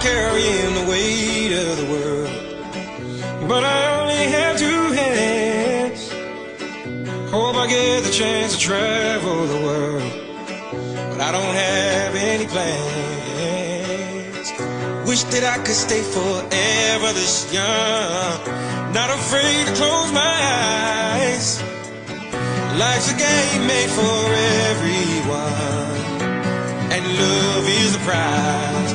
carrying the weight of the world, but I only have two hands. Hope I get the chance to travel the world, but I don't have any plans. Wish that I could stay forever this young, not afraid to close my eyes. Life's a game made for everyone, and love is the prize.